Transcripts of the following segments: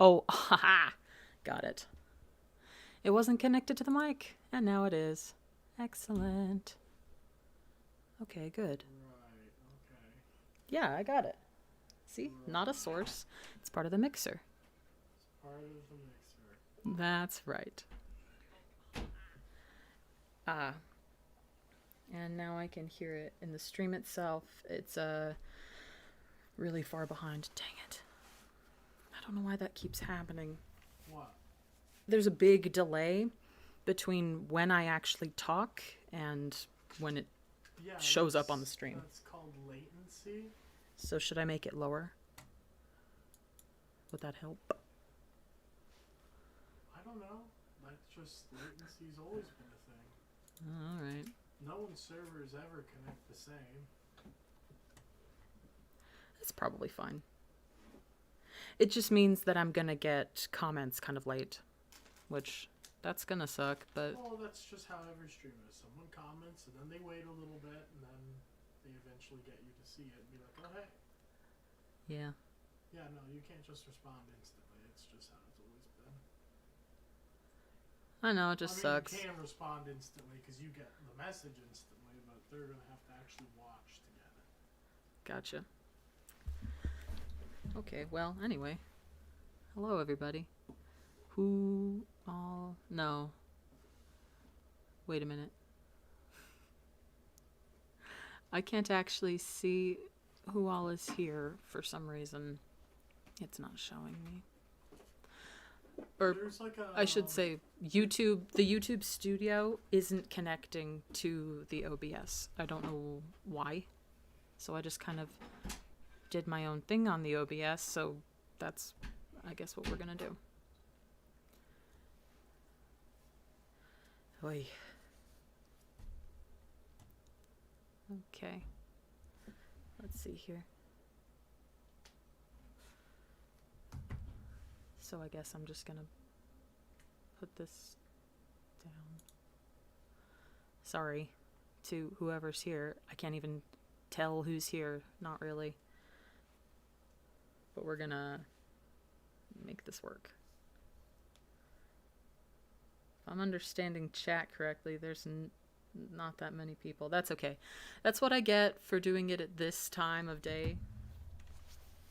Oh, haha. Got it. It wasn't connected to the mic, and now it is. Excellent. Okay, good. Right, okay. Yeah, I got it. See? Right. Not a source. It's part of the mixer. It's part of the mixer. That's right. Ah. And now I can hear it in the stream itself. It's really far behind. Dang it. I don't know why that keeps happening. What? There's a big delay between when I actually talk and when it shows up on the stream. That's called latency. So should I make it lower? Would that help? I don't know. That's just, latency's always been a thing. Alright. No one's servers ever connect the same. That's probably fine. It just means that I'm gonna get comments kind of late, which that's gonna suck, but... Well, that's just how every stream is. Someone comments, and then they wait a little bit, and then they eventually get you to see it and be like, oh, hey. Yeah. Yeah, no, you can't just respond instantly. It's just how it's always been. I know, it just sucks. You can respond instantly because you get the message instantly, but they're going to have to actually watch to get it. Gotcha. Okay, well, anyway. Hello, everybody. Who all... No. Wait a minute. I can't actually see who all is here for some reason. It's not showing me. Or Like I should say YouTube, the YouTube studio isn't connecting to the OBS. I don't know why. So I just kind of did my own thing on the OBS, so that's, I guess, what we're gonna do. Oy. Okay. Let's see here. So I guess I'm just gonna put this down. Sorry to whoever's here. I can't even tell who's here. Not really. But we're gonna make this work. If I'm understanding chat correctly, there's not that many people. That's okay. That's what I get for doing it at this time of day.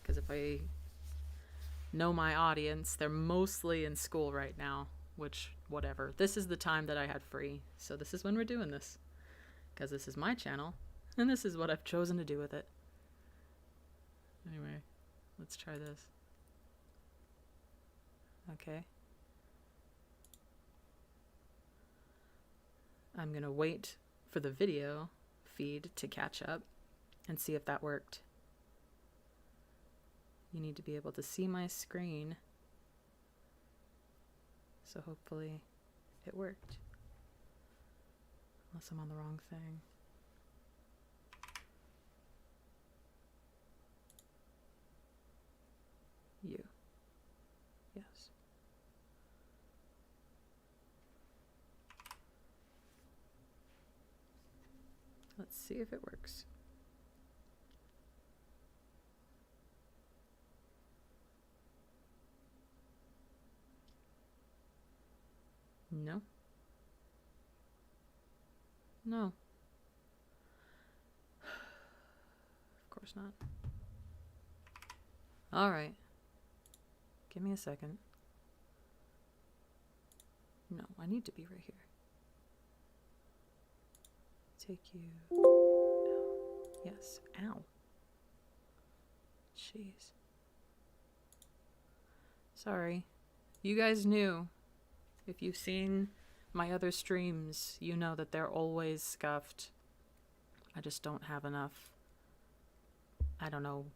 Because if I know my audience, they're mostly in school right now, which, whatever. This is the time that I had free, so this is when we're doing this. Because this is my channel, and this is what I've chosen to do with it. Anyway, let's try this. Okay. I'm gonna wait for the video feed to catch up and see if that worked. You need to be able to see my screen. So hopefully it worked. Unless I'm on the wrong thing. You. Yes. Let's see if it works. No. No. Of course not. All right. Give me a second. No, I need to be right here. Take you. Ow. Yes. Ow. Jeez. Sorry. You guys knew. If you've seen my other streams, you know that they're always scuffed. I just don't have enough, I don't know,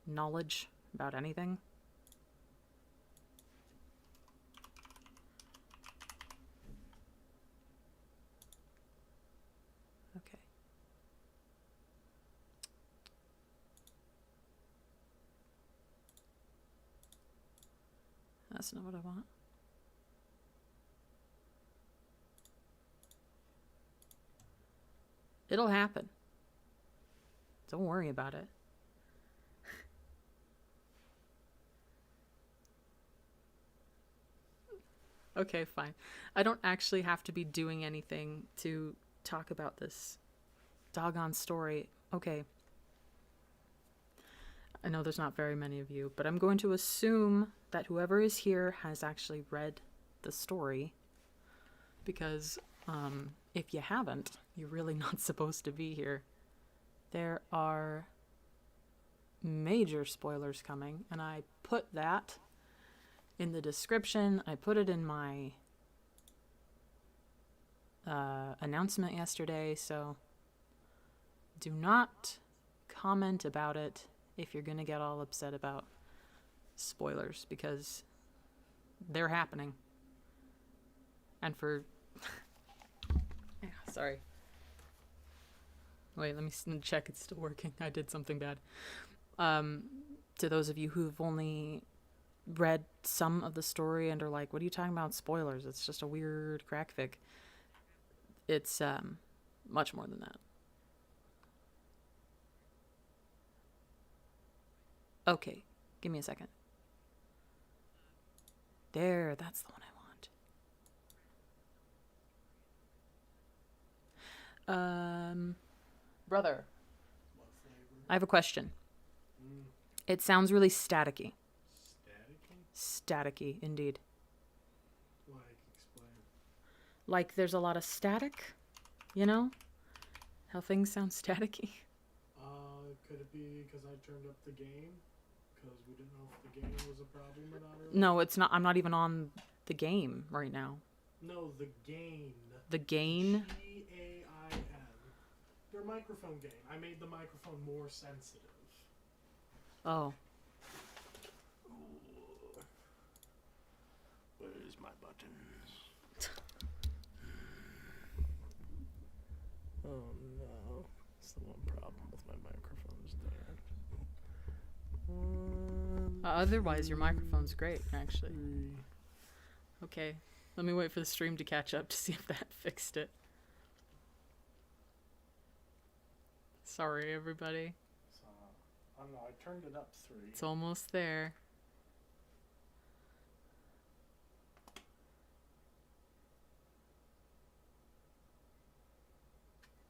knowledge about anything. Okay. That's not what I want. It'll happen. Don't worry about it. Okay, fine. I don't actually have to be doing anything to talk about this doggone story. Okay. I know there's not very many of you, but I'm going to assume that whoever is here has actually read the story. Because if you haven't, you're really not supposed to be here. There are major spoilers coming, and I put that in the description. I put it in my announcement yesterday, so do not comment about it if you're gonna get all upset about spoilers, because they're happening. And for sorry, wait, let me check it's still working. I did something bad. To those of you who've only read some of the story and are like, what are you talking about spoilers, it's just a weird crack fic, it's much more than that. Okay, give me a second. There, that's the one I want. Brother, What flavor? I have a question. It sounds really staticky. Staticky? Staticky, indeed. Like, explain. Like there's a lot of static, you know? How things sound staticky. Could it be because I turned up the gain? Because we didn't know if the gain was a problem or not earlier? No, it's not. I'm not even on the game right now. No, the gain. The gain? G-A-I-N. Your microphone gain. I made the microphone more sensitive. Oh. Where's my buttons? Oh no. That's the one problem with my microphones there. Otherwise, your microphone's great, actually. 3. Okay. Let me wait for the stream to catch up to see if that fixed it. Sorry, everybody. So, I don't know. I turned it up 3. It's almost there.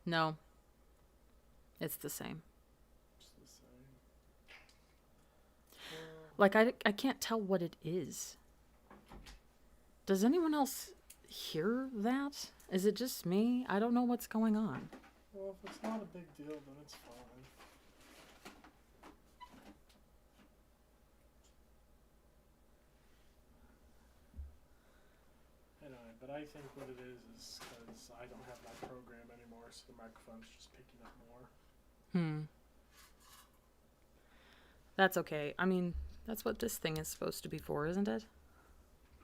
No. It's the same. It's the same. Like, I can't tell what it is. Does anyone else hear that? Is it just me? I don't know what's going on. Well, if it's not a big deal, then it's fine. Anyway, but I think what it is because I don't have my program anymore, so the microphone's just picking up more. That's okay. I mean, that's what this thing is supposed to be for, isn't it?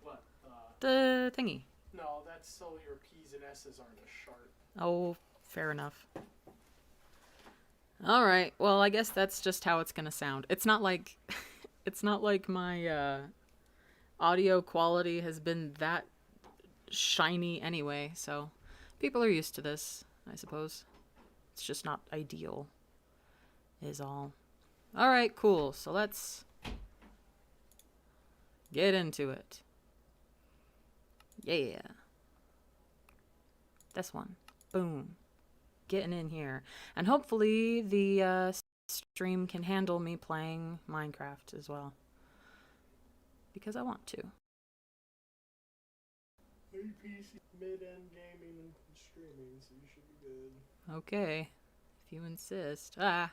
What? The thingy. No, that's so your P's and S's aren't as sharp. Oh, fair enough. All right. Well, I guess that's just how it's gonna sound. It's not like, it's not like my audio quality has been that shiny anyway. So, people are used to this, I suppose. It's just not ideal, is all. All right, cool. So let's get into it. Yeah. This one. Boom. Getting in here. And hopefully the stream can handle me playing Minecraft as well. Because I want to. PC, mid-end gaming, and streaming, so you should be good. Okay. If you insist. Ah.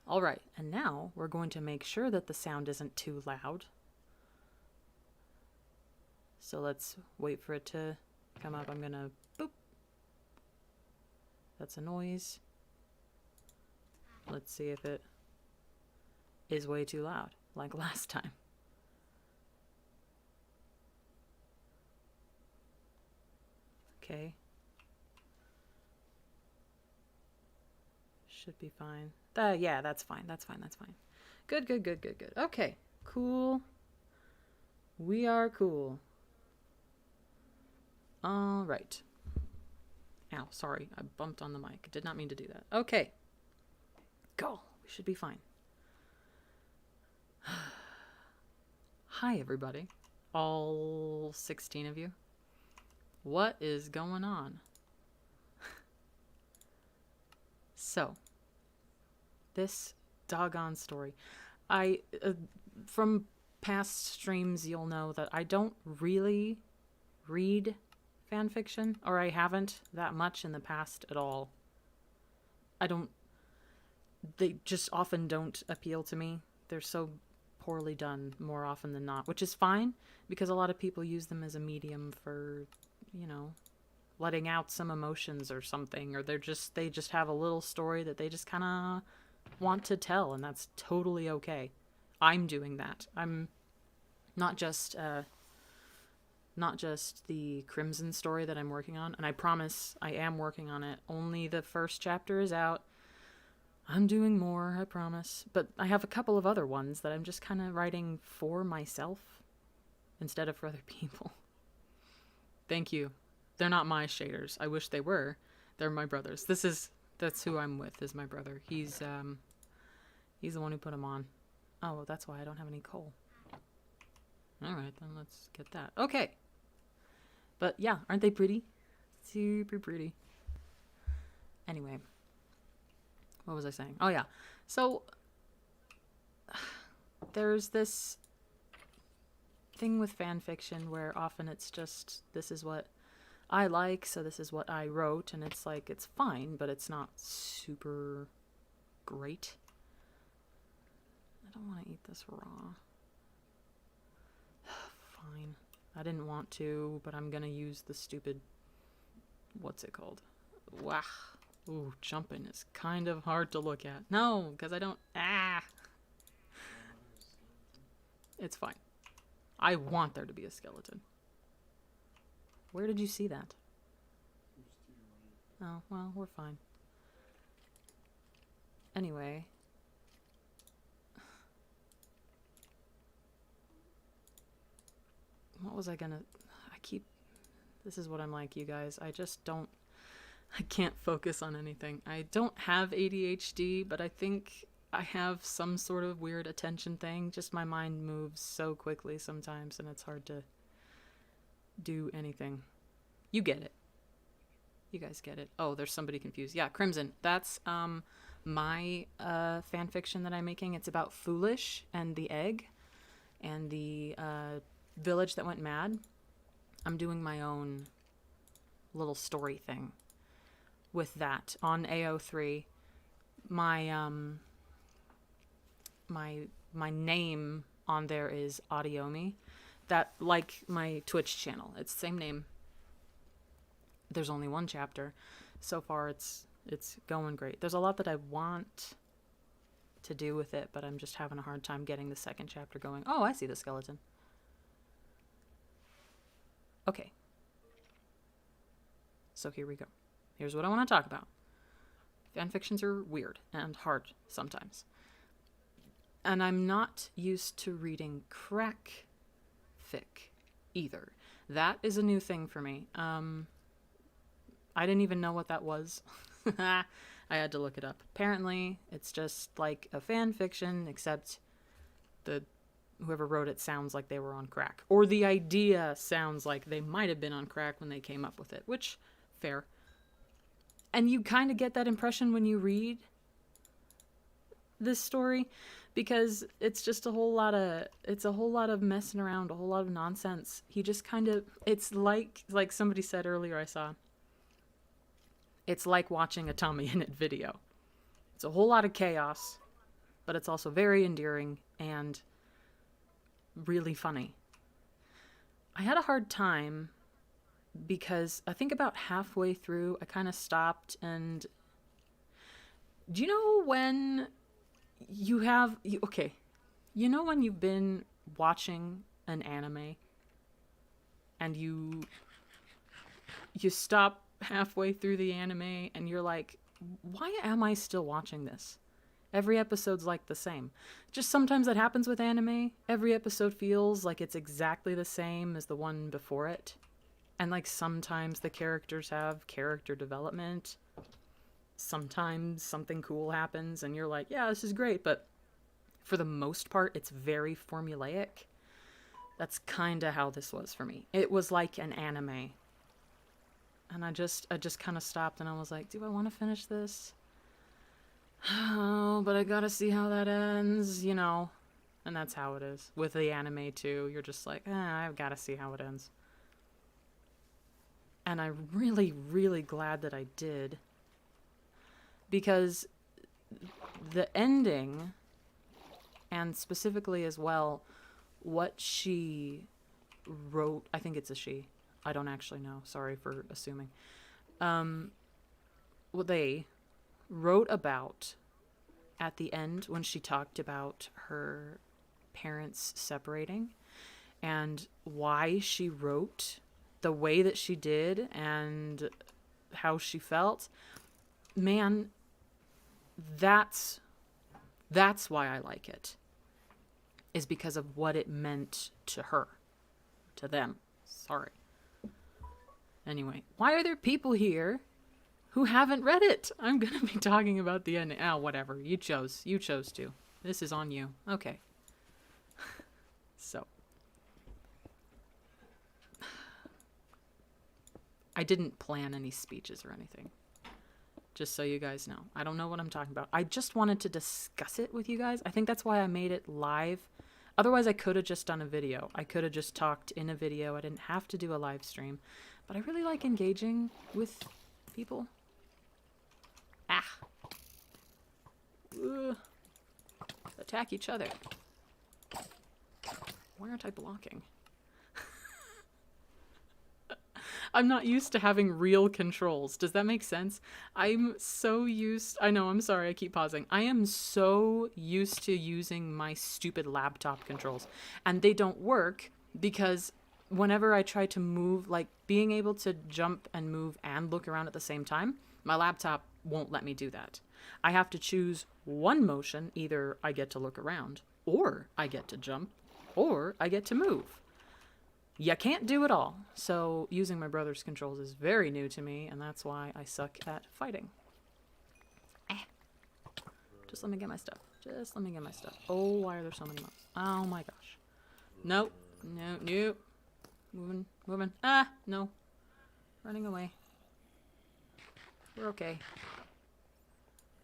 Alright. And now we're going to make sure that the sound isn't too loud. So let's wait for it to come up. I'm gonna boop. That's a noise. Let's see if it is way too loud, like last time. Okay. Should be fine. Yeah, that's fine. That's fine. That's fine. Good. Okay. Cool. We are cool. All right. Ow, sorry. I bumped on the mic. Did not mean to do that. Okay. Go. We should be fine. Hi, everybody. All 16 of you. What is going on? So, this doggone story. From past streams, you'll know that I don't really read fan fiction, or I haven't that much in the past at all. They just often don't appeal to me. They're so poorly done more often than not, which is fine because a lot of people use them as a medium for, letting out some emotions or something, or they just have a little story that they just kind of want to tell, and that's totally okay. I'm doing that. I'm not just the Crimson story that I'm working on, and I promise I am working on it. Only the first chapter is out. I'm doing more, I promise. But I have a couple of other ones that I'm just kind of writing for myself instead of for other people. Thank you. They're not my shaders. I wish they were. They're my brother's. That's who I'm with, is my brother. He's the one who put them on. Oh, well, that's why I don't have any coal. Alright, then let's get that. Okay. But yeah, aren't they pretty? Super pretty. Anyway. What was I saying? Oh, yeah. So, there's this thing with fan fiction where often it's just, this is what I like, so this is what I wrote, and it's like, it's fine, but it's not super great. I don't want to eat this raw. Fine. I didn't want to, but I'm gonna use the stupid, what's it called? Wah. Ooh, jumping is kind of hard to look at. No, because I don't... It's fine. I want there to be a skeleton. Where did you see that? Oh, well, we're fine. Anyway. What was I gonna... This is what I'm like, you guys. I can't focus on anything. I don't have ADHD, but I think I have some sort of weird attention thing. Just my mind moves so quickly sometimes, and it's hard to do anything. You get it. You guys get it. Oh, there's somebody confused. Yeah, Crimson. That's my fan fiction that I'm making. It's about Foolish and the egg and the village that went mad. I'm doing my own little story thing with that on AO3. My my name on there is Audiomi. That, like my Twitch channel. It's the same name. There's only one chapter. So far it's going great. There's a lot that I want to do with it, but I'm just having a hard time getting the second chapter going. Oh, I see the skeleton. Okay. So here we go. Here's what I want to talk about. Fanfictions are weird and hard sometimes. And I'm not used to reading crack fic either. That is a new thing for me. I didn't even know what that was. I had to look it up. Apparently, it's just like a fan fiction, except whoever wrote it sounds like they were on crack. Or the idea sounds like they might have been on crack when they came up with it, which, fair. And you kind of get that impression when you read this story, because it's just a whole lot of messing around, a whole lot of nonsense. He just kind of, it's like somebody said earlier I saw, it's like watching a Tommy Innit video. It's a whole lot of chaos, but it's also very endearing and really funny. I had a hard time because I think about halfway through I kind of stopped, and do you know when you know when you've been watching an anime and you stop halfway through the anime and you're like, why am I still watching this? Every episode's like the same. Just sometimes that happens with anime. Every episode feels like it's exactly the same as the one before it. And like sometimes the characters have character development. Sometimes something cool happens and you're like, yeah, this is great. But for the most part, it's very formulaic. That's kind of how this was for me. It was like an anime. And I just kind of stopped and I was like, do I want to finish this? Oh, but I gotta see how that ends, you know. And that's how it is. With the anime too, you're just like, I've gotta see how it ends. And I'm really, really glad that I did. Because the ending, and specifically as well, what she wrote, I think it's a she. I don't actually know. Sorry for assuming. What they wrote about at the end when she talked about her parents separating and why she wrote the way that she did and how she felt. Man, that's why I like it. Is because of what it meant to her. To them. Sorry. Anyway, why are there people here who haven't read it? I'm gonna be talking about the ending. Oh, whatever. You chose to. This is on you. Okay. So. I didn't plan any speeches or anything. Just so you guys know. I don't know what I'm talking about. I just wanted to discuss it with you guys. I think that's why I made it live. Otherwise, I could have just done a video. I could have just talked in a video. I didn't have to do a live stream. But I really like engaging with people. Ah. Ugh. Attack each other. Why aren't I blocking? I'm not used to having real controls. Does that make sense? I'm so used... I know, I'm sorry, I keep pausing. I am so used to using my stupid laptop controls. And they don't work because whenever I try to move, like being able to jump and move and look around at the same time, my laptop won't let me do that. I have to choose one motion. Either I get to look around, or I get to jump, or I get to move. You can't do it all. So using my brother's controls is very new to me, and that's why I suck at fighting. Just let me get my stuff. Just let me get my stuff. Oh, why are there so many mobs? Oh my gosh. Nope. No, nope. Moving, moving. Ah, no. Running away. We're okay.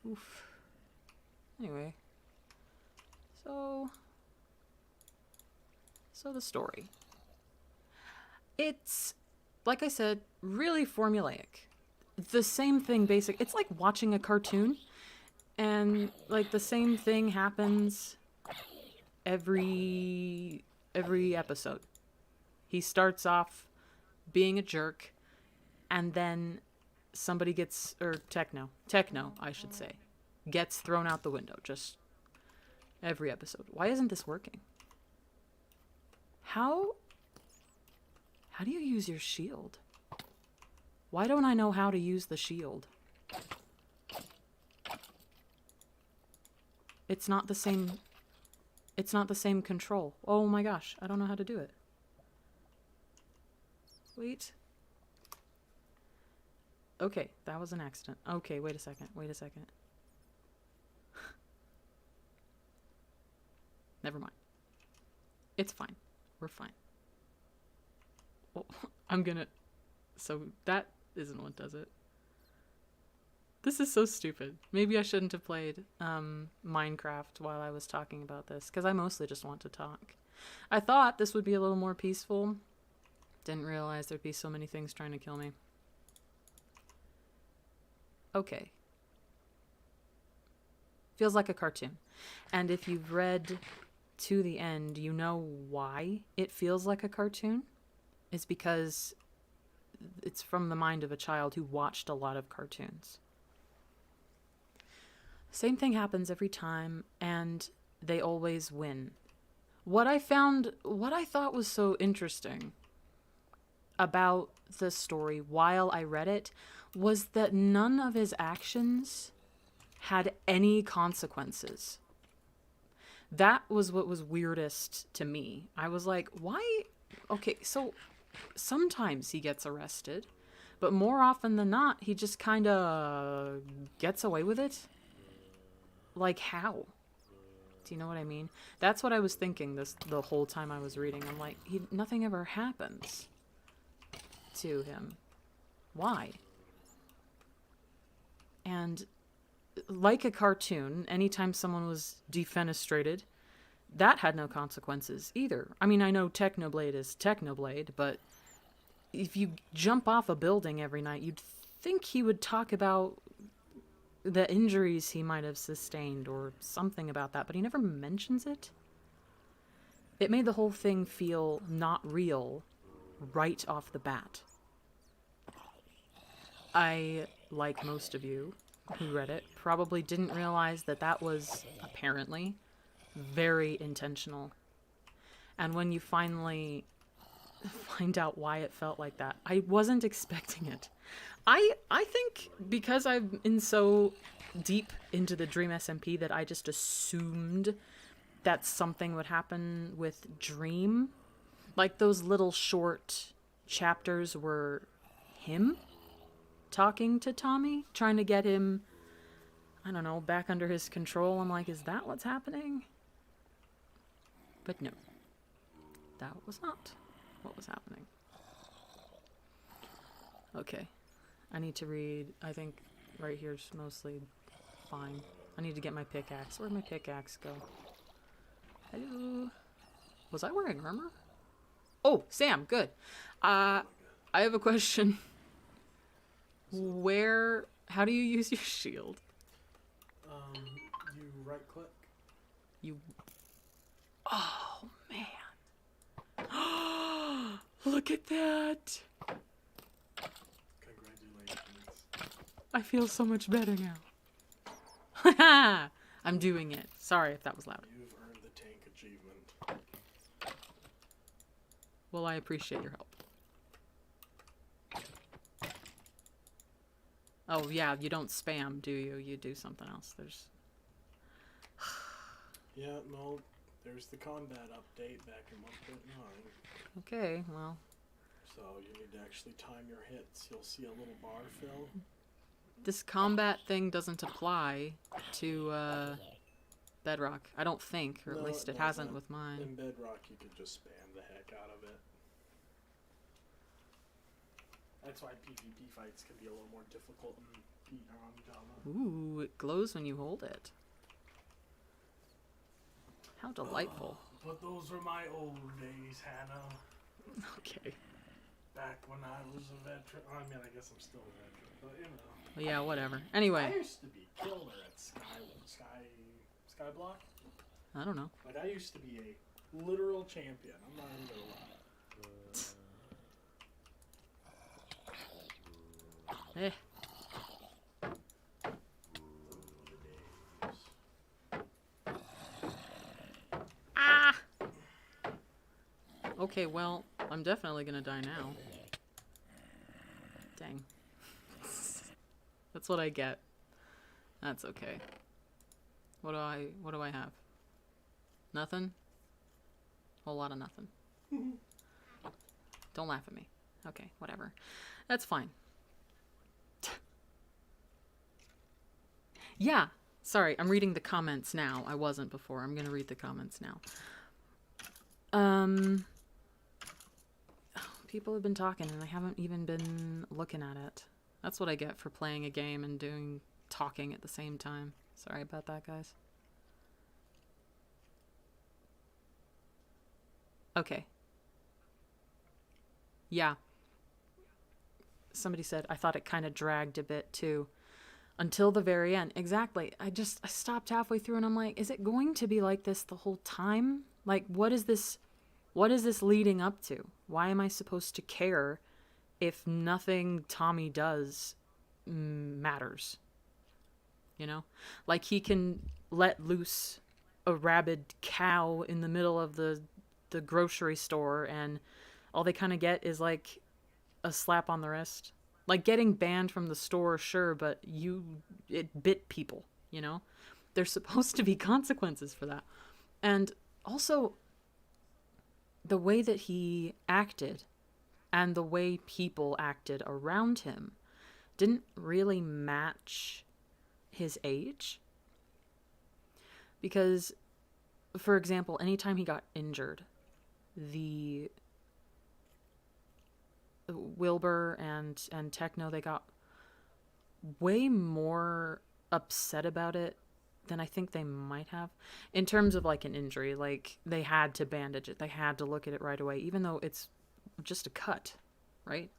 Oof. Anyway. So the story. It's, like I said, really formulaic. The same thing basic. It's like watching a cartoon. And like the same thing happens every episode. He starts off being a jerk, and then somebody gets, or Techno, I should say, gets thrown out the window. Just every episode. Why isn't this working? How do you use your shield? Why don't I know how to use the shield? It's not the same control. Oh my gosh, I don't know how to do it. Wait. Okay, that was an accident. Okay, wait a second. Never mind. It's fine. We're fine. Well, so that isn't what does it. This is so stupid. Maybe I shouldn't have played Minecraft while I was talking about this, because I mostly just want to talk. I thought this would be a little more peaceful. Didn't realize there'd be so many things trying to kill me. Okay. Feels like a cartoon. And if you've read to the end, you know why it feels like a cartoon. It's because it's from the mind of a child who watched a lot of cartoons. Same thing happens every time, and they always win. What I thought was so interesting about the story while I read it was that none of his actions had any consequences. That was what was weirdest to me. I was like, why? Okay, so sometimes he gets arrested, but more often than not, he just kind of gets away with it. Like, how? Do you know what I mean? That's what I was thinking the whole time I was reading. I'm like, nothing ever happens to him. Why? And like a cartoon, anytime someone was defenestrated, that had no consequences either. I mean, I know Technoblade is Technoblade, but if you jump off a building every night, you'd think he would talk about the injuries he might have sustained or something about that, but he never mentions it. It made the whole thing feel not real right off the bat. I, like most of you who read it, probably didn't realize that that was apparently very intentional. And when you finally find out why it felt like that, I wasn't expecting it. I think because I'm in so deep into the Dream SMP that I just assumed that something would happen with Dream. Like those little short chapters were him talking to Tommy, trying to get him, I don't know, back under his control. I'm like, is that what's happening? But no, that was not what was happening. Okay, I need to read, I think right here's mostly fine. I need to get my pickaxe. Where'd my pickaxe go? Hello? Was I wearing armor? Oh, Sam, good. I have a question. How do you use your shield? You right click. Oh, man. Look at that. Congratulations. I feel so much better now. I'm doing it. Sorry if that was loud. You've earned the tank achievement. Well, I appreciate your help. Oh, yeah, you don't spam, do you? You do something else. Yeah, no, there's the combat update back in 1.9. Okay, well. So you need to actually time your hits. You'll see a little bar fill. This combat thing doesn't apply to Bedrock, I don't think, or at least it hasn't with mine. In Bedrock, you could just spam the heck out of it. That's why PvP fights can be a little more difficult in Java. Ooh, it glows when you hold it. How delightful. But those were my old days, Hannah. Okay. Back when I was a veteran. I mean, I guess I'm still a veteran, but you know. Well, yeah, whatever. Anyway. I used to be killer at Skyblock. I don't know. Like, I used to be a literal champion. I'm not even gonna lie. Eh. Ah! Okay, well, I'm definitely gonna die now. Dang. That's what I get. That's okay. What do I have? Nothing? Whole lot of nothing. Don't laugh at me. Okay, whatever. That's fine. Yeah. Sorry, I'm reading the comments now. I wasn't before. I'm gonna read the comments now. People have been talking and I haven't even been looking at it. That's what I get for playing a game and talking at the same time. Sorry about that, guys. Okay. Yeah. Somebody said, I thought it kind of dragged a bit too. Until the very end. Exactly. I stopped halfway through and I'm like, is it going to be like this the whole time? Like, what is this leading up to? Why am I supposed to care if nothing Tommy does matters? You know? Like, he can let loose a rabid cow in the middle of the grocery store and all they kind of get is like a slap on the wrist. Like, getting banned from the store, sure, but it bit people, you know? There's supposed to be consequences for that. And also, the way that he acted and the way people acted around him didn't really match his age. Because for example, anytime he got injured, the Wilbur and Techno, they got way more upset about it than I think they might have. In terms of like an injury, like they had to bandage it. They had to look at it right away, even though it's just a cut, right?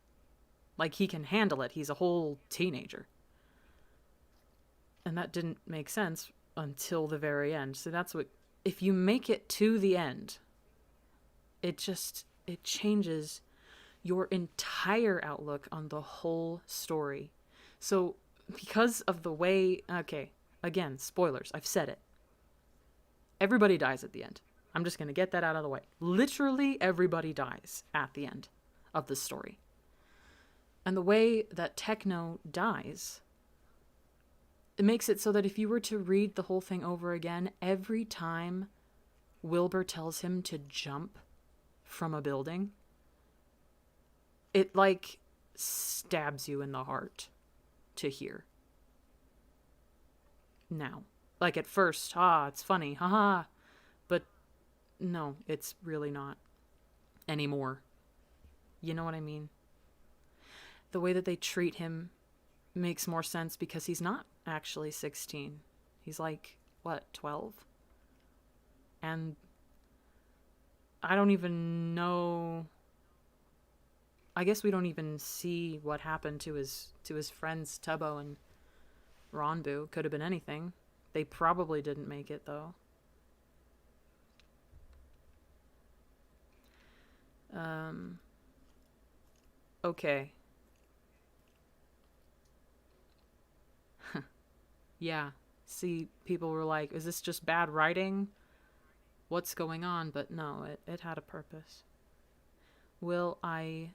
Like he can handle it. He's a whole teenager. And that didn't make sense until the very end. So that's what, if you make it to the end, it changes your entire outlook on the whole story. So because of the way, okay, again, spoilers, I've said it. Everybody dies at the end. I'm just going to get that out of the way. Literally everybody dies at the end of the story. And the way that Techno dies, it makes it so that if you were to read the whole thing over again, every time Wilbur tells him to jump from a building, it like stabs you in the heart to hear. Now, like at first, it's funny, haha, but no, it's really not anymore. You know what I mean? The way that they treat him makes more sense because he's not actually 16. He's like, what, 12? And I don't even know. I guess we don't even see what happened to his friends Tubbo and Ronbu. Could have been anything. They probably didn't make it though. Okay. Yeah. See, people were like, is this just bad writing? What's going on? But no, it had a purpose. Will I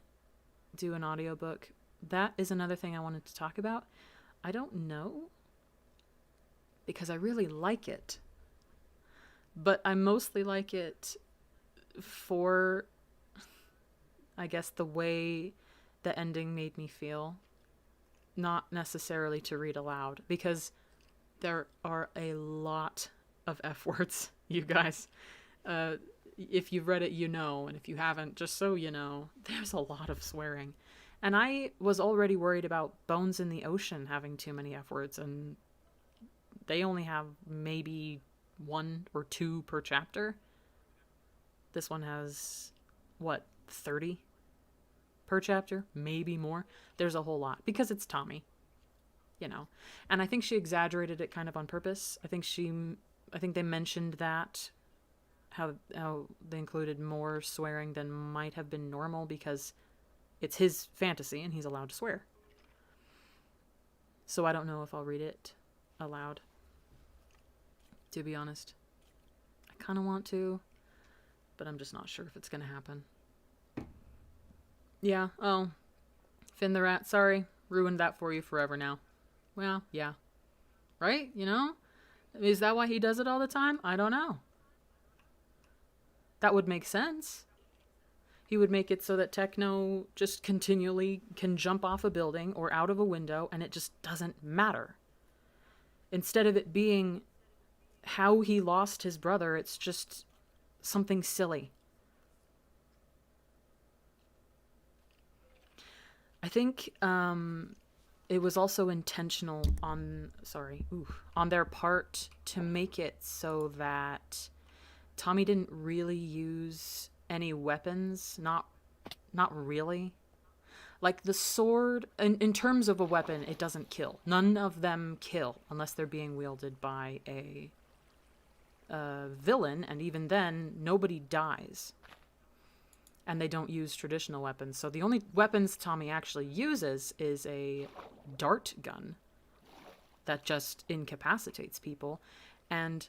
do an audiobook? That is another thing I wanted to talk about. I don't know, because I really like it. But I mostly like it for, I guess, the way the ending made me feel. Not necessarily to read aloud, because there are a lot of F words, you guys. If you've read it, you know, and if you haven't, just so you know, there's a lot of swearing. And I was already worried about Bones in the Ocean having too many F words, and they only have maybe 1 or 2 per chapter. This one has, what, 30 per chapter? Maybe more. There's a whole lot, because it's Tommy, you know. And I think she exaggerated it kind of on purpose. I think they mentioned that, how they included more swearing than might have been normal because it's his fantasy and he's allowed to swear. So I don't know if I'll read it aloud, to be honest. I kind of want to, but I'm just not sure if it's going to happen. Yeah, oh, Finn the Rat, sorry. Ruined that for you forever now. Well, yeah. Right? You know? Is that why he does it all the time? I don't know. That would make sense. He would make it so that Techno just continually can jump off a building or out of a window and it just doesn't matter. Instead of it being how he lost his brother, it's just something silly. I think it was also intentional on their part to make it so that Tommy didn't really use any weapons. Not really. Like the sword, in terms of a weapon, it doesn't kill. None of them kill unless they're being wielded by a villain, and even then, nobody dies. And they don't use traditional weapons. So the only weapons Tommy actually uses is a dart gun that just incapacitates people, and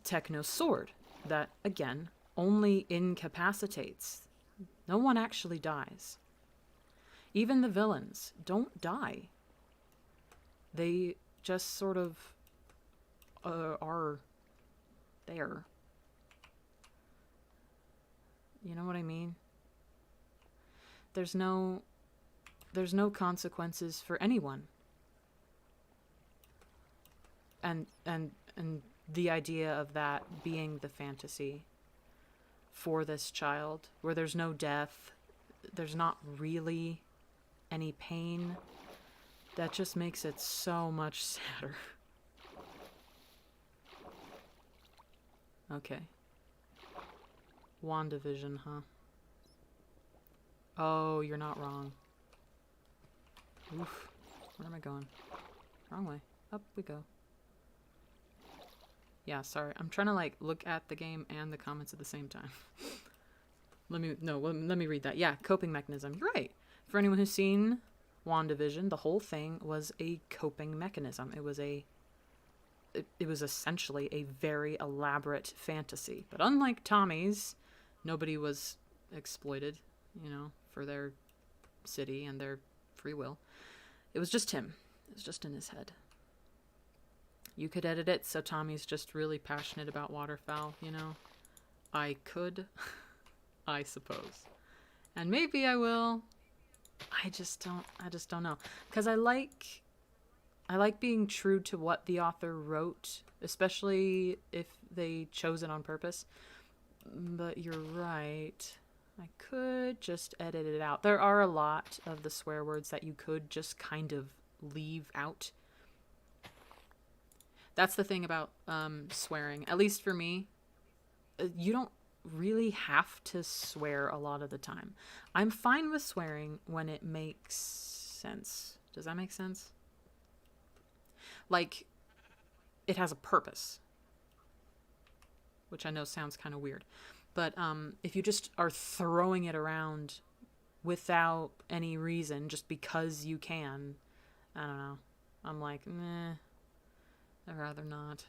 Techno's sword that, again, only incapacitates. No one actually dies. Even the villains don't die. They just sort of are there. You know what I mean? There's no consequences for anyone. And the idea of that being the fantasy for this child, where there's no death, there's not really any pain, that just makes it so much sadder. Okay. WandaVision, huh? Oh, you're not wrong. Oof. Where am I going? Wrong way. Up we go. Yeah, sorry. I'm trying to like look at the game and the comments at the same time. Let me read that. Yeah, coping mechanism. You're right. For anyone who's seen WandaVision, the whole thing was a coping mechanism. It was essentially a very elaborate fantasy. But unlike Tommy's, nobody was exploited, for their city and their free will. It was just him. It was just in his head. You could edit it so Tommy's just really passionate about waterfowl, I could, I suppose. And maybe I will. I just don't know. Because I like being true to what the author wrote, especially if they chose it on purpose. But you're right. I could just edit it out. There are a lot of the swear words that you could just kind of leave out. That's the thing about swearing. At least for me, you don't really have to swear a lot of the time. I'm fine with swearing when it makes sense. Does that make sense? Like, it has a purpose. Which I know sounds kind of weird. But if you just are throwing it around without any reason, just because you can, I don't know. I'm like, meh, I'd rather not.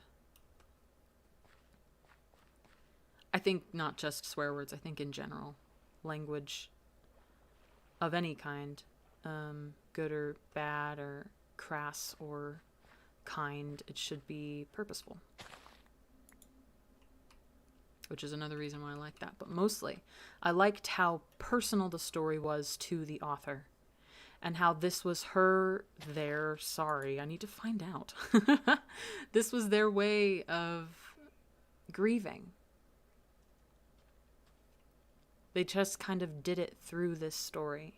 I think not just swear words, I think in general. Language of any kind, good or bad or crass or kind, it should be purposeful. Which is another reason why I like that. But mostly, I liked how personal the story was to the author. And how this was I need to find out. This was their way of grieving. They just kind of did it through this story.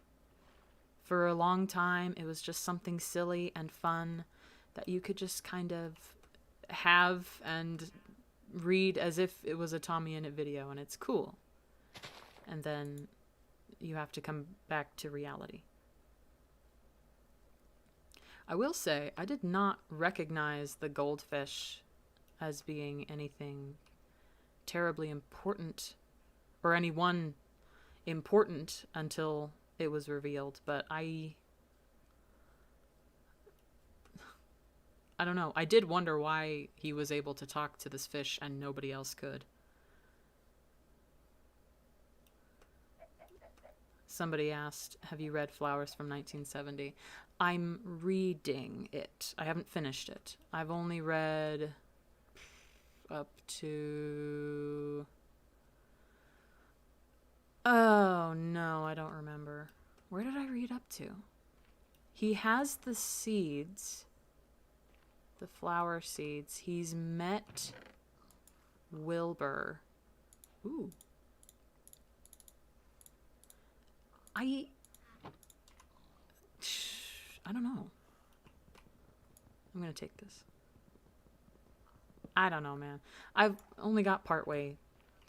For a long time, it was just something silly and fun that you could just kind of have and read as if it was a Tommy in It video, and it's cool. And then you have to come back to reality. I will say, I did not recognize the goldfish as being anything terribly important, or anyone important, until it was revealed. But I don't know. I did wonder why he was able to talk to this fish and nobody else could. Somebody asked, have you read Flowers from 1970? I'm reading it. I haven't finished it. I've only read up to... Oh, no, I don't remember. Where did I read up to? He has the seeds... The flower seeds. He's met Wilbur. Ooh. I don't know. I'm gonna take this. I don't know, man. I've only got partway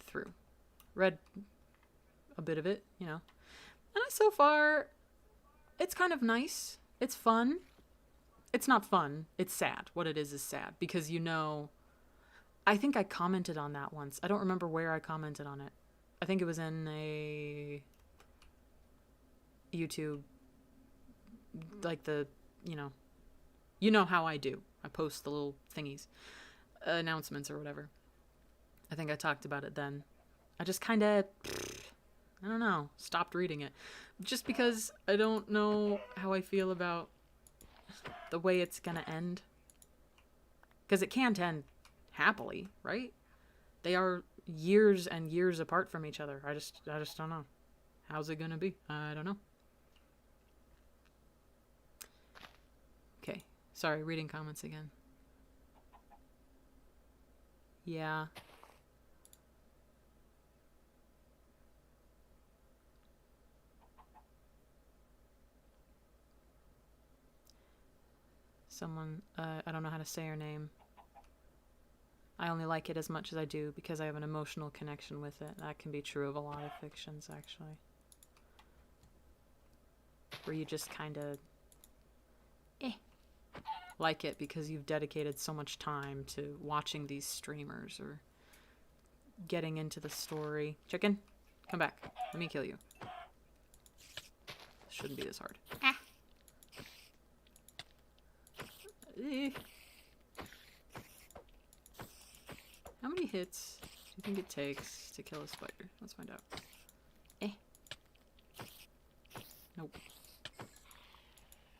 through. Read a bit of it, And so far, it's kind of nice. It's fun. It's not fun. It's sad. What it is sad. Because I think I commented on that once. I don't remember where I commented on it. I think it was in a YouTube, like you know how I do. I post the little thingies, announcements or whatever. I think I talked about it then. I just kind of, I don't know, stopped reading it. Just because I don't know how I feel about the way it's gonna end. Because it can't end happily, right? They are years and years apart from each other. I just don't know. How's it gonna be? I don't know. Okay, sorry, reading comments again. Yeah. Someone, I don't know how to say her name. I only like it as much as I do because I have an emotional connection with it. That can be true of a lot of fictions, actually. Where you just kind of like it because you've dedicated so much time to watching these streamers or getting into the story. Chicken, come back. Let me kill you. Shouldn't be this hard. How many hits do you think it takes to kill a spider? Let's find out. Nope.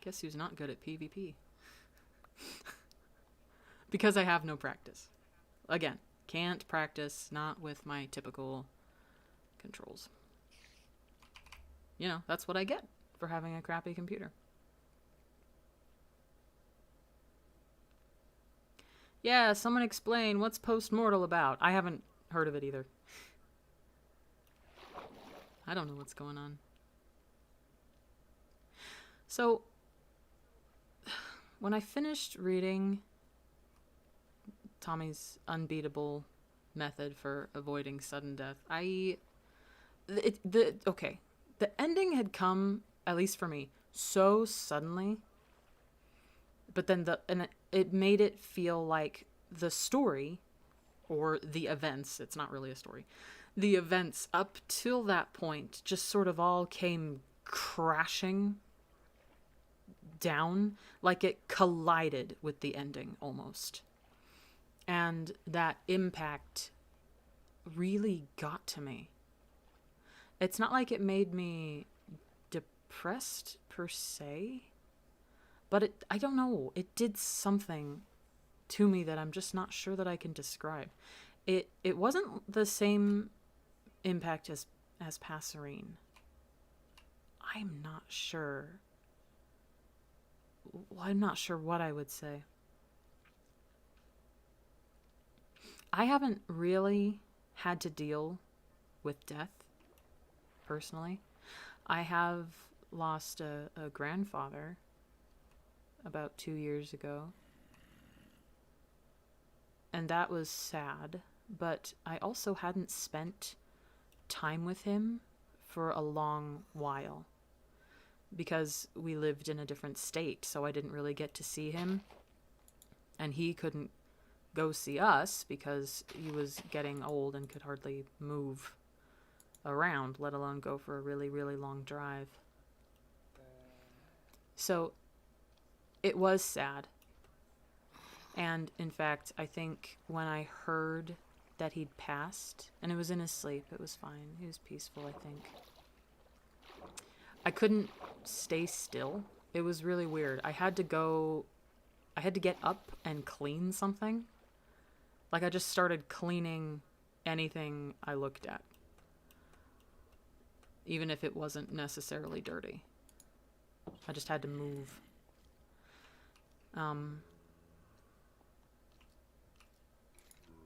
Guess who's not good at PvP? Because I have no practice. Again, can't practice, not with my typical controls. You know, that's what I get for having a crappy computer. Yeah, someone explain what's Postmortal about. I haven't heard of it either. I don't know what's going on. So, when I finished reading Tommy's unbeatable method for avoiding sudden death, the ending had come, at least for me, so suddenly. But then it made it feel like the story, or the events, it's not really a story, the events up till that point just sort of all came crashing down, like it collided with the ending almost. And that impact really got to me. It's not like it made me depressed per se, but I don't know, it did something to me that I'm just not sure that I can describe. It wasn't the same impact as Passerine. I'm not sure what I would say. I haven't really had to deal with death, personally. I have lost a grandfather about 2 years ago. And that was sad, but I also hadn't spent time with him for a long while because we lived in a different state, so I didn't really get to see him. And he couldn't go see us because he was getting old and could hardly move around, let alone go for a really, really long drive. So it was sad. And in fact, I think when I heard that he'd passed, and it was in his sleep, it was fine. He was peaceful, I think. I couldn't stay still. It was really weird. I had to get up and clean something. Like I just started cleaning anything I looked at. Even if it wasn't necessarily dirty. I just had to move.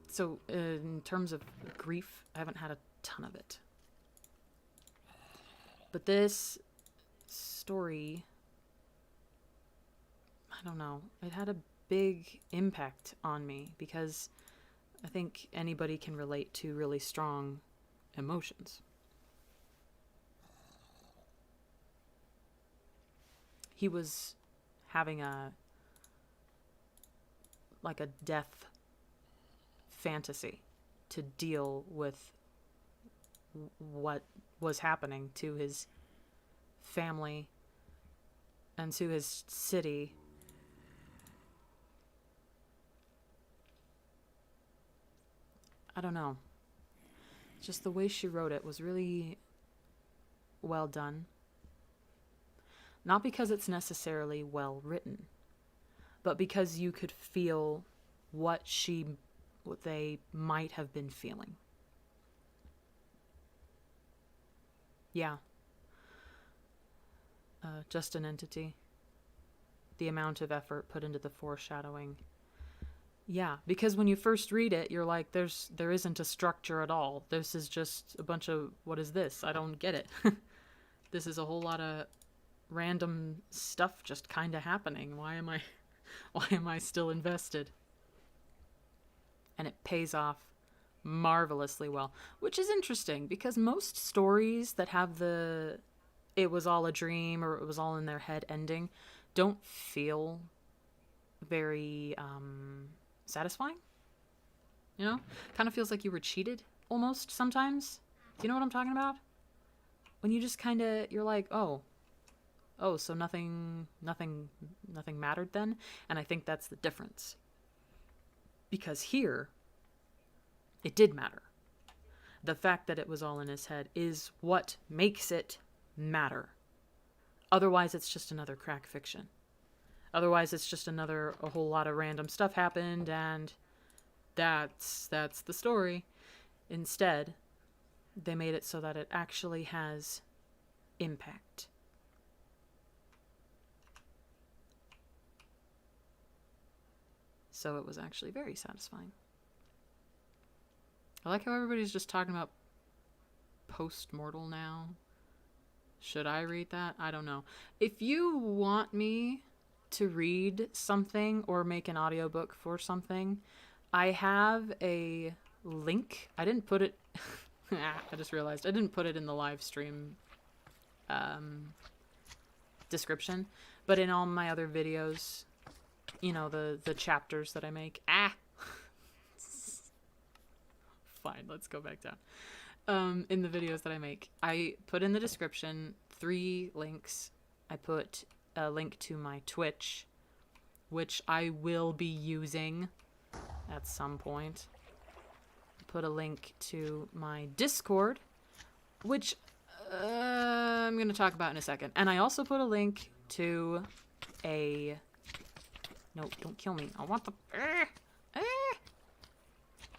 So in terms of grief, I haven't had a ton of it. But this story, I don't know, it had a big impact on me because I think anybody can relate to really strong emotions. He was having a death fantasy to deal with what was happening to his family and to his city. I don't know. Just the way she wrote it was really well done. Not because it's necessarily well written, but because you could feel what they might have been feeling. Yeah. Just an entity. The amount of effort put into the foreshadowing Yeah, because when you first read it, you're like, there isn't a structure at all. This is just a bunch of, what is this? I don't get it. This is a whole lot of random stuff just kind of happening. Why am I still invested? And it pays off marvelously well, which is interesting because most stories that have the it was all a dream or it was all in their head ending don't feel very satisfying. You know? Kind of feels like you were cheated almost sometimes. Do you know what I'm talking about? When you just kind of you're like, "Oh, so nothing mattered then?" And I think that's the difference. Because here it did matter. The fact that it was all in his head is what makes it matter. Otherwise, it's just another crack fiction. Otherwise, it's just a whole lot of random stuff happened, and that's the story. Instead, they made it so that it actually has impact. So it was actually very satisfying. I like how everybody's just talking about Postmortal now. Should I read that? I don't know. If you want me to read something or make an audiobook for something, I have a link. I didn't put it... I just realized I didn't put it in the live stream description, but in all my other videos, you know, the chapters that I make. Fine, let's go back down. In the videos that I make, I put in the description 3 links. I put a link to my Twitch, which I will be using at some point. Put a link to my Discord, which I'm going to talk about in a second. And I also put a link to a... No, don't kill me. I want the...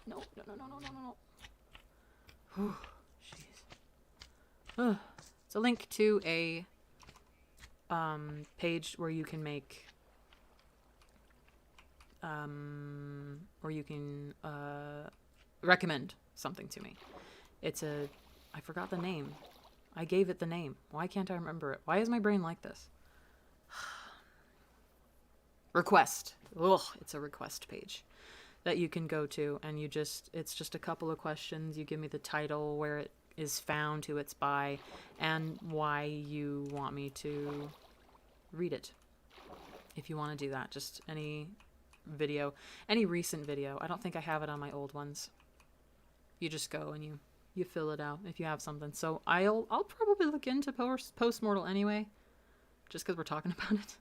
No. Whew, jeez. It's a link to a page where you can make... or you can recommend something to me. It's a... I forgot the name. I gave it the name. Why can't I remember it? Why is my brain like this? Request. Ugh, it's a request page that you can go to, and it's just a couple of questions. You give me the title, where it is found, who it's by, and why you want me to read it. If you want to do that, just any video, any recent video. I don't think I have it on my old ones. You just go and you fill it out if you have something. So I'll probably look into Postmortal anyway, just because we're talking about it.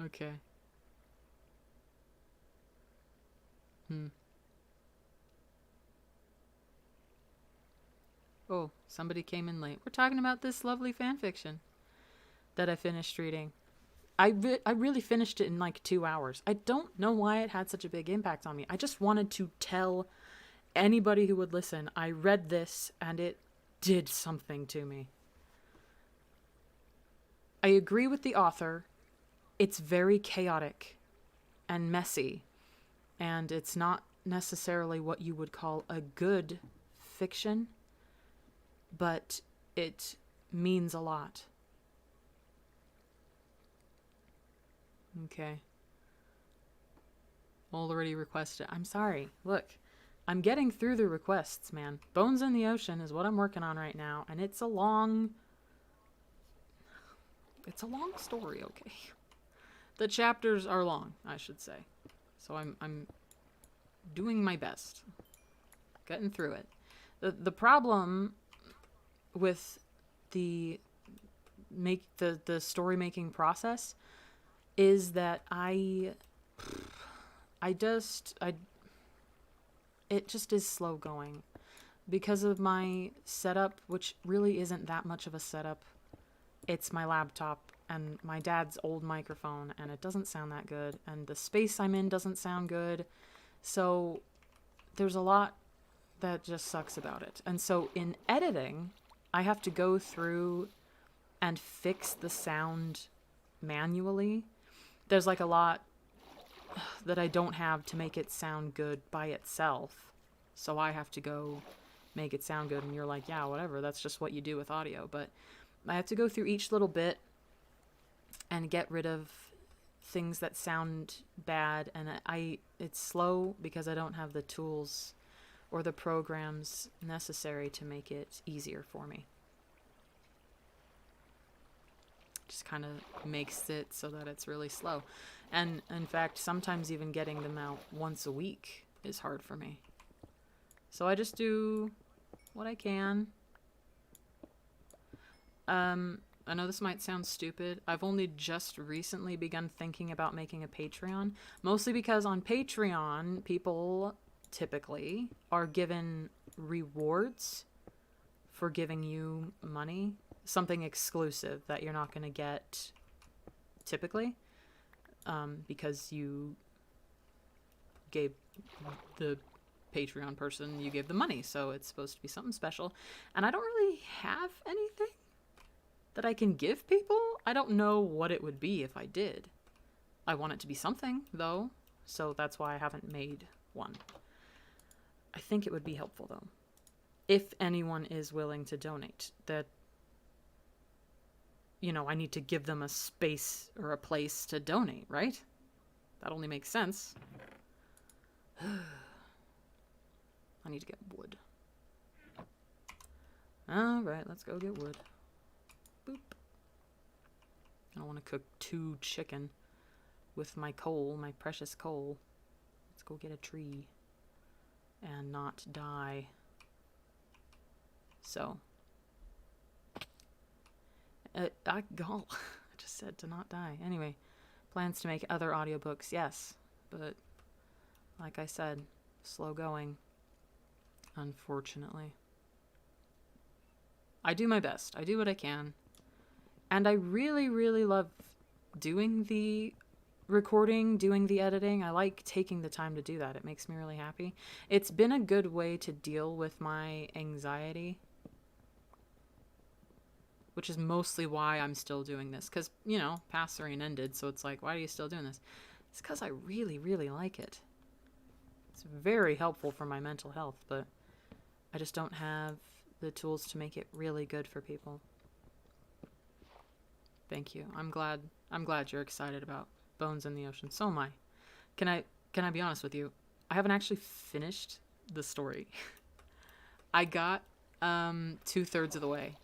Okay. Oh, somebody came in late. We're talking about this lovely fanfiction that I finished reading. I really finished it in like 2 hours. I don't know why it had such a big impact on me. I just wanted to tell anybody who would listen, I read this and it did something to me. I agree with the author. It's very chaotic and messy, and it's not necessarily what you would call a good fiction, but it means a lot. Okay. Already requested. I'm sorry. Look, I'm getting through the requests, man. Bones in the Ocean is what I'm working on right now, and it's a long story, okay? The chapters are long, I should say. So I'm doing my best. Getting through it. The problem with the story making process is that it just is slow going because of my setup, which really isn't that much of a setup. It's my laptop and my dad's old microphone, and it doesn't sound that good, and the space I'm in doesn't sound good. So there's a lot that just sucks about it. And so in editing, I have to go through and fix the sound manually, there's like a lot that I don't have to make it sound good by itself. So I have to go make it sound good, and you're like, yeah, whatever, that's just what you do with audio. But I have to go through each little bit and get rid of things that sound bad, and it's slow because I don't have the tools or the programs necessary to make it easier for me. Just kind of makes it so that it's really slow. And in fact, sometimes even getting them out once a week is hard for me. So I just do what I can. I know this might sound stupid. I've only just recently begun thinking about making a Patreon, mostly because on Patreon, people typically are given rewards for giving you money, something exclusive that you're not going to get typically, because you gave the Patreon person, you gave the money, so it's supposed to be something special. And I don't really have anything that I can give people. I don't know what it would be if I did. I want it to be something, though, so that's why I haven't made one. I think it would be helpful, though, if anyone is willing to donate. That, you know, I need to give them a space or a place to donate, right? That only makes sense. I need to get wood. Alright, let's go get wood. Boop. I don't want to cook 2 chicken with my coal, my precious coal. Let's go get a tree and not die. So, I just said to not die. Anyway, plans to make other audiobooks, yes, but like I said, slow going, unfortunately. I do my best. I do what I can. And I really, really love doing the recording, doing the editing. I like taking the time to do that. It makes me really happy. It's been a good way to deal with my anxiety, which is mostly why I'm still doing this. Because, you know, Pastoring ended, so it's like, why are you still doing this? It's because I really, really like it. It's very helpful for my mental health, but I just don't have the tools to make it really good for people. Thank you. I'm glad you're excited about Bones in the Ocean. So am I. Can I be honest with you? I haven't actually finished the story. I got 2/3 of the way,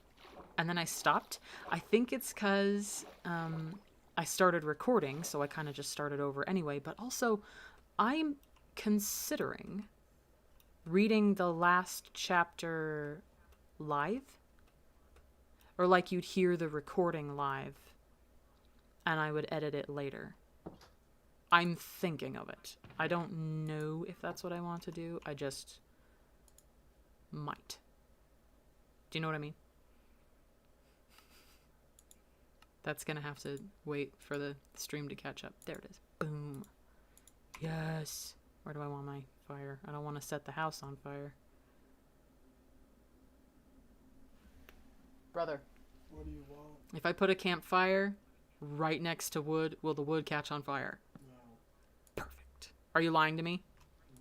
and then I stopped. I think it's because I started recording, so I kind of just started over anyway. But also, I'm considering reading the last chapter live, or like you'd hear the recording live and I would edit it later. I'm thinking of it. I don't know if that's what I want to do. I just might. Do you know what I mean? That's gonna have to wait for the stream to catch up. There it is. Boom. Yes. Where do I want my fire? I don't want to set the house on fire. Brother, What do you want? if I put a campfire right next to wood, will the wood catch on fire? No, Perfect. Are you lying to me?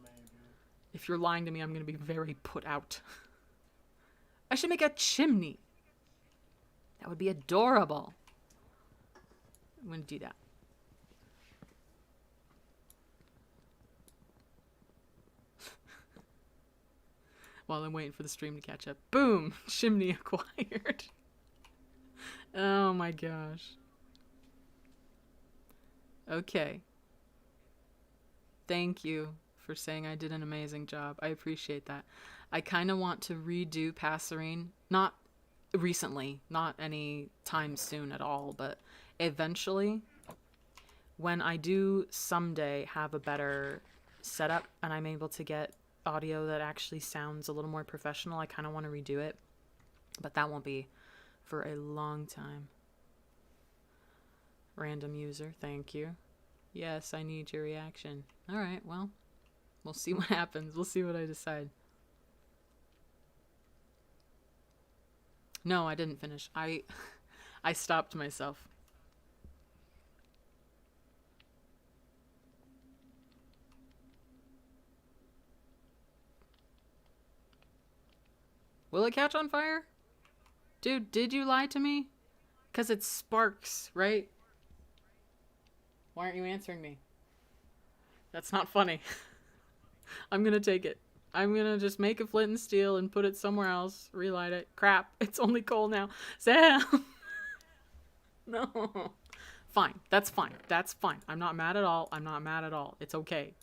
maybe. If you're lying to me, I'm going to be very put out. I should make a chimney. That would be adorable. I'm going to do that. While I'm waiting for the stream to catch up. Boom! Chimney acquired. Oh my gosh. Okay. Thank you for saying I did an amazing job. I appreciate that. I kind of want to redo Passerine. Not recently. Not any time soon at all. But eventually, when I do someday have a better setup and I'm able to get audio that actually sounds a little more professional, I kind of want to redo it, but that won't be for a long time. Random user, thank you. Yes, I need your reaction. All right, well, we'll see what happens. We'll see what I decide. No, I didn't finish. I stopped myself. Will it catch on fire? Dude, did you lie to me? Because it sparks, right? Why aren't you answering me? That's not funny. I'm gonna take it. I'm gonna just make a flint and steel and put it somewhere else. Relight it. Crap. It's only coal now. Sam! No. Fine. That's fine. That's fine. I'm not mad at all. I'm not mad at all. It's okay.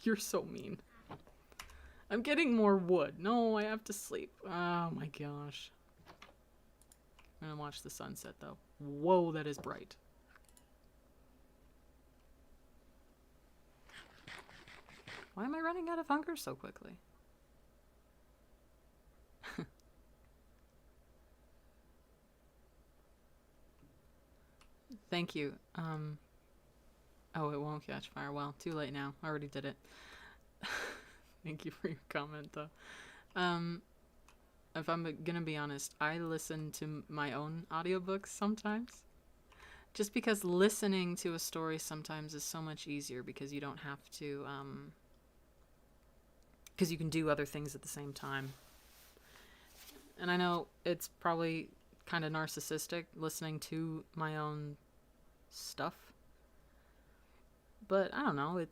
You're so mean. I'm getting more wood. No, I have to sleep. Oh my gosh. I'm gonna watch the sunset though. Whoa, that is bright. Why am I running out of hunger so quickly? Thank you. Oh, it won't catch fire. Well, too late now. I already did it. Thank you for your comment, though. If I'm gonna be honest, I listen to my own audiobooks sometimes. Just because listening to a story sometimes is so much easier because you don't have to, because you can do other things at the same time. And I know it's probably kind of narcissistic listening to my own stuff. But I don't know,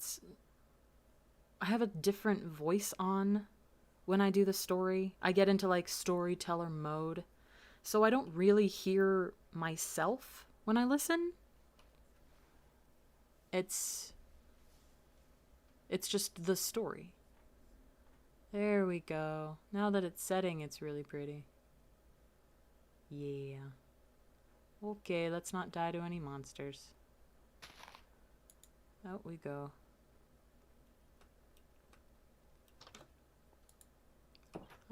I have a different voice on when I do the story. I get into like storyteller mode. So I don't really hear myself when I listen. It's just the story. There we go. Now that it's setting, it's really pretty. Yeah. Okay, let's not die to any monsters. Out we go.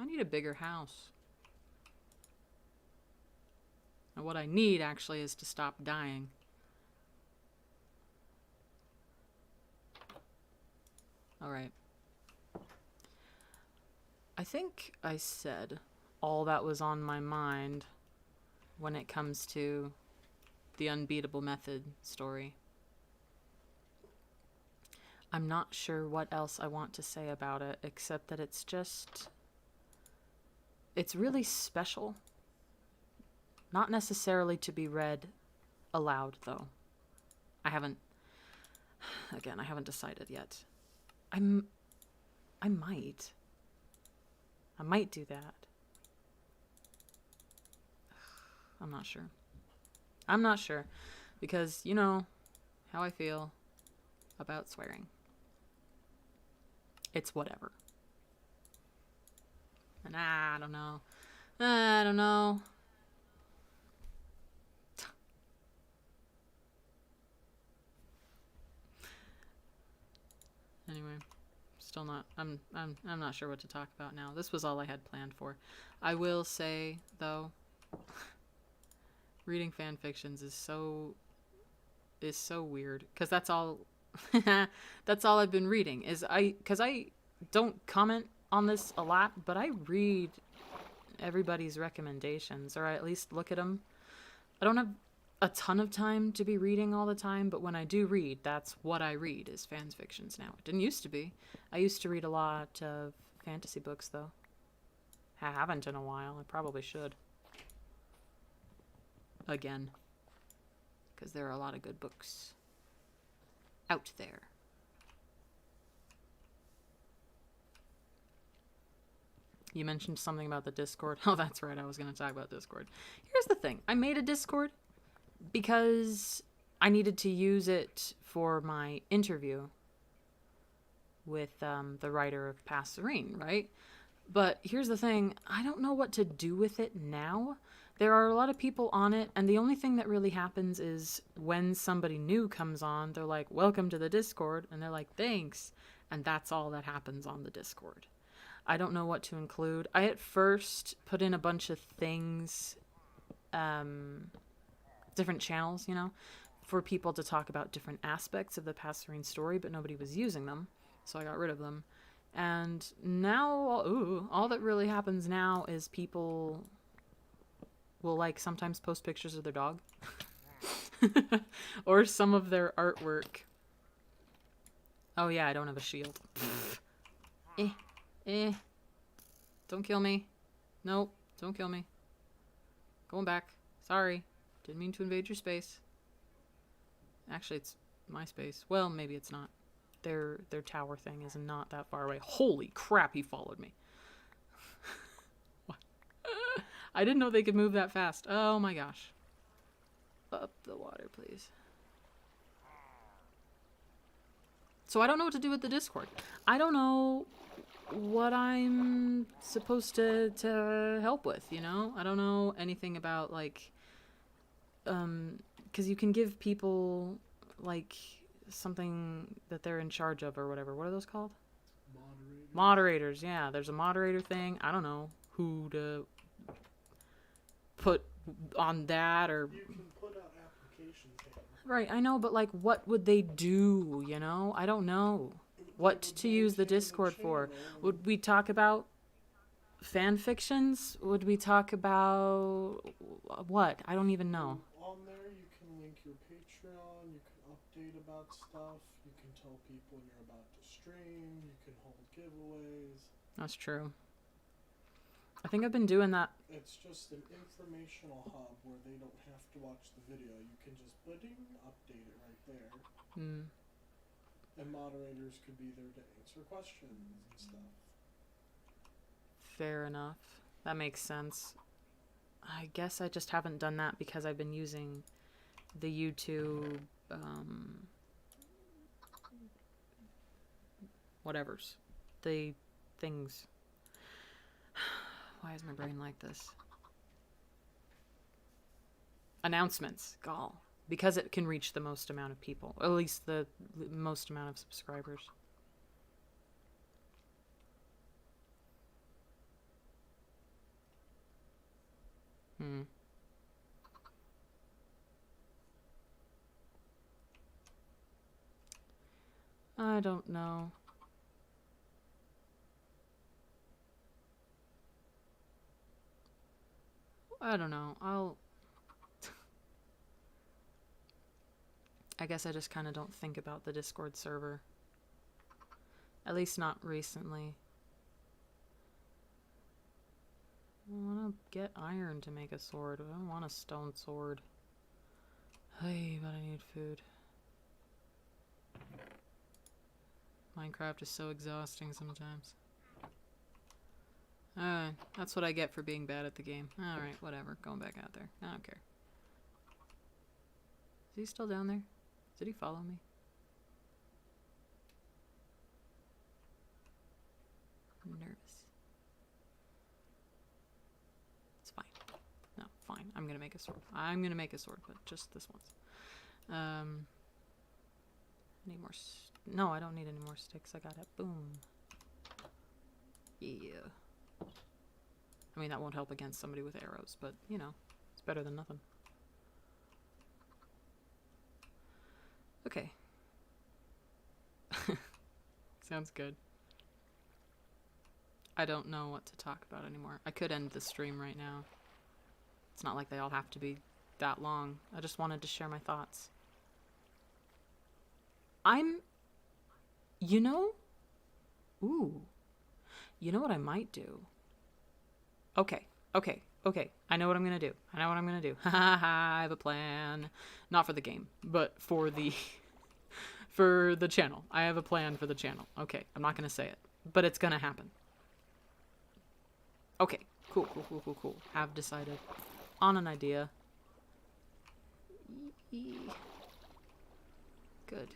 I need a bigger house. And what I need, actually, is to stop dying. Alright. I think I said all that was on my mind when it comes to the Unbeatable Method story. I'm not sure what else I want to say about it, except that it's really special. Not necessarily to be read aloud, though. I haven't decided yet. I might do that. I'm not sure. Because you know how I feel about swearing. It's whatever. And I don't know. Anyway, still not. I'm not sure what to talk about now. This was all I had planned for. I will say though, reading fan fictions is so weird because that's all I've been reading because I don't comment on this a lot, but I read everybody's recommendations, or I at least look at them. I don't have a ton of time to be reading all the time, but when I do read, that's what I read is fan fictions now. It didn't used to be. I used to read a lot of fantasy books, though. I haven't in a while. I probably should. Again. Because there are a lot of good books out there. You mentioned something about the Discord. Oh, that's right. I was going to talk about Discord. Here's the thing. I made a Discord because I needed to use it for my interview with the writer of Past Serene, right? But here's the thing. I don't know what to do with it now. There are a lot of people on it, and the only thing that really happens is when somebody new comes on, they're like, welcome to the Discord, and they're like, thanks. And that's all that happens on the Discord. I don't know what to include. I at first put in a bunch of things, different channels, you know, for people to talk about different aspects of the Past Serene story, but nobody was using them, so I got rid of them. And now, all that really happens now is people will, like, sometimes post pictures of their dog. Or some of their artwork. Oh yeah, I don't have a shield. Don't kill me. Nope. Don't kill me. Going back. Sorry. Didn't mean to invade your space. Actually, it's my space. Well, maybe it's not. Their tower thing is not that far away. Holy crap, he followed me. What? I didn't know they could move that fast. Oh my gosh. Up the water, please. So I don't know what to do with the Discord. I don't know what I'm supposed to help with, you know? I don't know anything about, like, because you can give people, like, something that they're in charge of or whatever. What are those called? Moderators, yeah. There's a moderator thing. I don't know who to put on that or... You can put out applications. Right, I know, but, like, what would they do, you know? I don't know what to use the Discord for. Would we talk about fan fictions? Would we talk about what? I don't even know. On there, you can link your Patreon. You can update about stuff. You can tell people when you're about to stream. You can hold giveaways. That's true. I think I've been doing that. It's just an informational hub where they don't have to watch the video. You can just update it right there. Hmm. And moderators could be there to answer questions and stuff. Fair enough. That makes sense. I guess I just haven't done that because I've been using the YouTube, whatevers. The things. Why is my brain like this? Announcements. Gall. Because it can reach the most amount of people. Or at least the most amount of subscribers. I don't know. I don't know. I guess I just kind of don't think about the Discord server. At least not recently. I want to get iron to make a sword. I don't want a stone sword. Hey, but I need food. Minecraft is so exhausting sometimes. Alright, that's what I get for being bad at the game. Alright, whatever. Going back out there. I don't care. Is he still down there? Did he follow me? I'm nervous. It's fine. No, fine. I'm gonna make a sword. I'm gonna make a sword, but just this once. I need more... No, I don't need any more sticks. I got it. Boom. Yeah. I mean, that won't help against somebody with arrows, but, you know, it's better than nothing. Okay. Sounds good. I don't know what to talk about anymore. I could end the stream right now. It's not like they all have to be that long. I just wanted to share my thoughts. You know? Ooh. You know what I might do? Okay. I know what I'm gonna do. I have a plan. Not for the game, but for the... for the channel. I have a plan for the channel. Okay, I'm not gonna say it, but it's gonna happen. Okay, cool. Have decided on an idea. Good.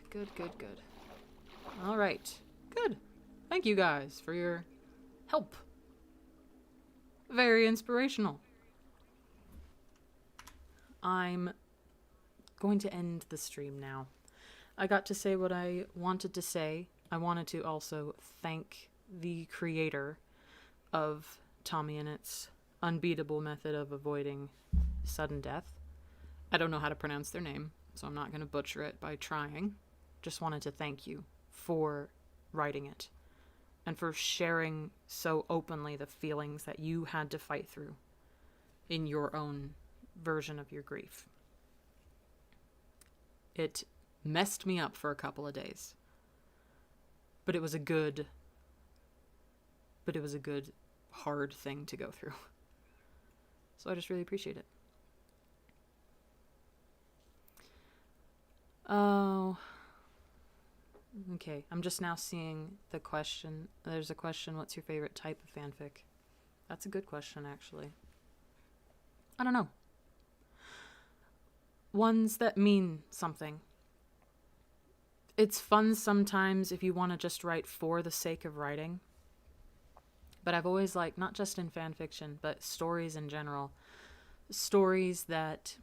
All right, good. Thank you guys for your help. Very inspirational. I'm going to end the stream now. I got to say what I wanted to say. I wanted to also thank the creator of Tommy and its unbeatable method of avoiding sudden death. I don't know how to pronounce their name, so I'm not going to butcher it by trying. Just wanted to thank you for writing it and for sharing so openly the feelings that you had to fight through in your own version of your grief. It messed me up for a couple of days, but it was a good hard thing to go through. So I just really appreciate it. Oh, okay. I'm just now seeing the question. There's a question, what's your favorite type of fanfic? That's a good question, actually. I don't know. Ones that mean something. It's fun sometimes if you want to just write for the sake of writing. But I've always liked, not just in fan fiction, but stories in general. Stories that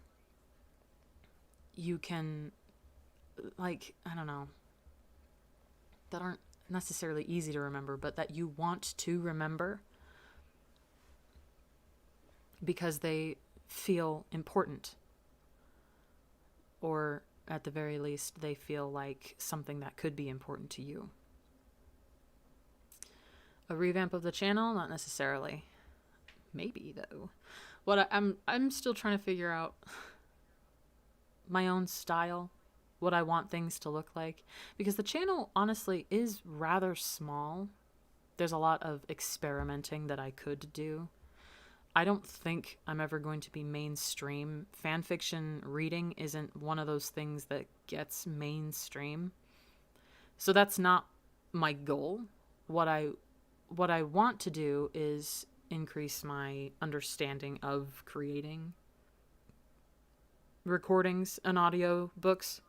you can, like, I don't know, that aren't necessarily easy to remember, but that you want to remember because they feel important. Or at the very least, they feel like something that could be important to you. A revamp of the channel? Not necessarily. Maybe, though. I'm still trying to figure out my own style, what I want things to look like. Because the channel, honestly, is rather small. There's a lot of experimenting that I could do. I don't think I'm ever going to be mainstream. Fanfiction reading isn't one of those things that gets mainstream. So that's not my goal. What I want to do is increase my understanding of creating recordings and audio books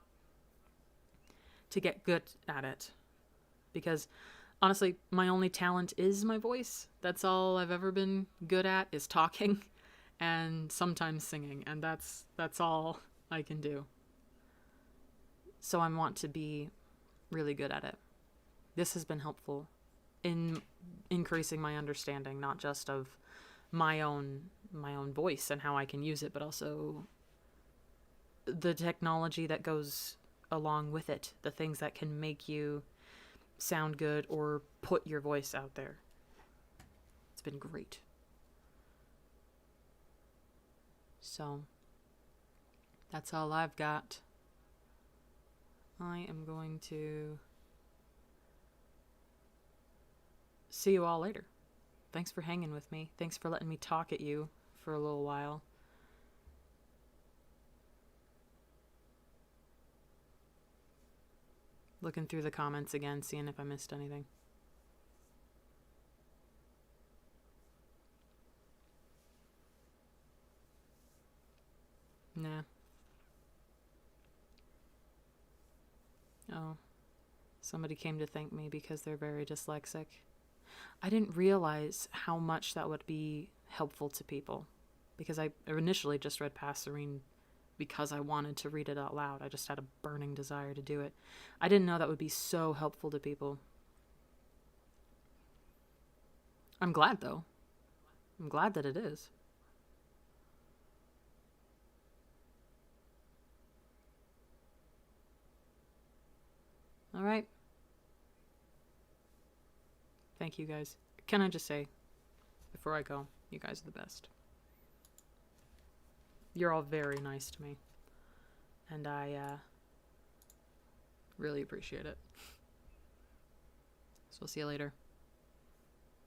to get good at it. Because honestly, my only talent is my voice. That's all I've ever been good at, is talking and sometimes singing, and that's all I can do. So I want to be really good at it. This has been helpful in increasing my understanding, not just of my own voice and how I can use it, but also the technology that goes along with it, the things that can make you sound good or put your voice out there. It's been great. So that's all I've got. I am going to see you all later. Thanks for hanging with me. Thanks for letting me talk at you for a little while. Looking through the comments again, seeing if I missed anything. Nah. Oh. Somebody came to thank me because they're very dyslexic. I didn't realize how much that would be helpful to people. Because I initially just read Past Serene because I wanted to read it out loud. I just had a burning desire to do it. I didn't know that would be so helpful to people. I'm glad, though. I'm glad that it is. All right. Thank you, guys. Can I just say, before I go, you guys are the best. You're all very nice to me. And I really appreciate it. So we'll see you later.